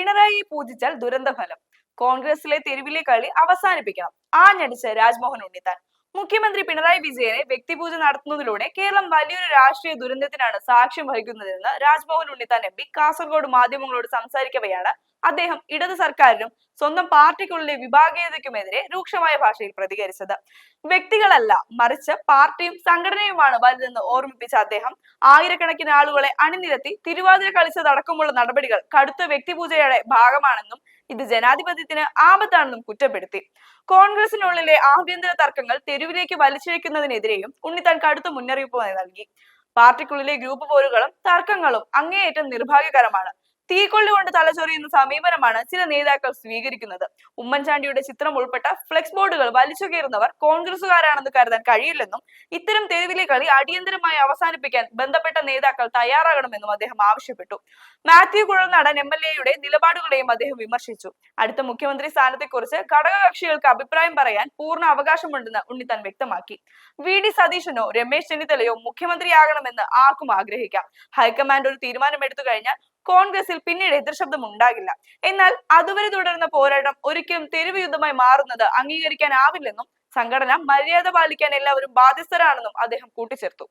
പിണറായിയെ പൂജിച്ചാൽ ദുരന്തഫലം. കോൺഗ്രസിലെ തെരുവിലെ കളി അവസാനിപ്പിക്കണം. ആഞ്ഞടിച്ച് രാജ്മോഹൻ ഉണ്ണിത്താൻ. മുഖ്യമന്ത്രി പിണറായി വിജയനെ വ്യക്തിപൂജ നടത്തുന്നതിലൂടെ കേരളം വലിയൊരു രാഷ്ട്രീയ ദുരന്തത്തിനാണ് സാക്ഷ്യം വഹിക്കുന്നതെന്ന് രാജ്മോഹൻ ഉണ്ണിത്താൻ എം പി കാസർഗോഡ് മാധ്യമങ്ങളോട് സംസാരിക്കവെയാണ് അദ്ദേഹം ഇടത് സർക്കാരിനും സ്വന്തം പാർട്ടിക്കുള്ളിലെ വിഭാഗീയതയ്ക്കുമെതിരെ രൂക്ഷമായ ഭാഷയിൽ പ്രതികരിച്ചത്. വ്യക്തികളല്ല, മറിച്ച് പാർട്ടിയും സംഘടനയുമാണ് വലുതെന്ന് ഓർമ്മിപ്പിച്ച അദ്ദേഹം ആയിരക്കണക്കിന് ആളുകളെ അണിനിരത്തി തിരുവാതിര കളിച്ചതടക്കമുള്ള നടപടികൾ കടുത്ത വ്യക്തിപൂജയുടെ ഭാഗമാണെന്നും ഇത് ജനാധിപത്യത്തിന് ആപത്താണെന്നും കുറ്റപ്പെടുത്തി. കോൺഗ്രസിനുള്ളിലെ ആഭ്യന്തര തർക്കങ്ങൾ തെരുവിലേക്ക് വലിച്ചിഴക്കുന്നതിനെതിരെയും ഉണ്ണിത്താൻ കടുത്ത മുന്നറിയിപ്പ് നൽകി. പാർട്ടിക്കുള്ളിലെ ഗ്രൂപ്പ് പോരുകളും തർക്കങ്ങളും അങ്ങേയറ്റം നിർഭാഗ്യകരമാണ്. തീക്കൊള്ളി കൊണ്ട് തലചൊറിയുന്ന സമീപനമാണ് ചില നേതാക്കൾ സ്വീകരിക്കുന്നത്. ഉമ്മൻചാണ്ടിയുടെ ചിത്രം ഉൾപ്പെട്ട ഫ്ലെക്സ് ബോർഡുകൾ വലിച്ചു കയറുന്നവർ കോൺഗ്രസുകാരാണെന്ന് കരുതാൻ കഴിയില്ലെന്നും ഇത്തരം തെരുവിലെ കളി അടിയന്തരമായി അവസാനിപ്പിക്കാൻ ബന്ധപ്പെട്ട നേതാക്കൾ തയ്യാറാകണമെന്നും അദ്ദേഹം ആവശ്യപ്പെട്ടു. മാത്യു കുഴൽനാടൻ MLA-യുടെ നിലപാടുകളെയും അദ്ദേഹം വിമർശിച്ചു. അടുത്ത മുഖ്യമന്ത്രി സ്ഥാനത്തെക്കുറിച്ച് ഘടകകക്ഷികൾക്ക് അഭിപ്രായം പറയാൻ പൂർണ്ണ അവകാശമുണ്ടെന്ന് ഉണ്ണിത്താൻ വ്യക്തമാക്കി. VD സതീശനോ രമേശ് ചെന്നിത്തലയോ മുഖ്യമന്ത്രിയാകണമെന്ന് ആർക്കും ആഗ്രഹിക്കാം. ഹൈക്കമാൻഡ് ഒരു തീരുമാനമെടുത്തു കഴിഞ്ഞാൽ കോൺഗ്രസിൽ പിന്നീട് എതിർശബ്ദം ഉണ്ടാകില്ല. എന്നാൽ അതുവരെ തുടരുന്ന പോരാട്ടം ഒരിക്കലും തെരുവ് യുദ്ധമായി മാറുന്നത് അംഗീകരിക്കാനാവില്ലെന്നും സംഘടന മര്യാദ പാലിക്കാൻ എല്ലാവരും ബാധ്യസ്ഥരാണെന്നും അദ്ദേഹം കൂട്ടിച്ചേർത്തു.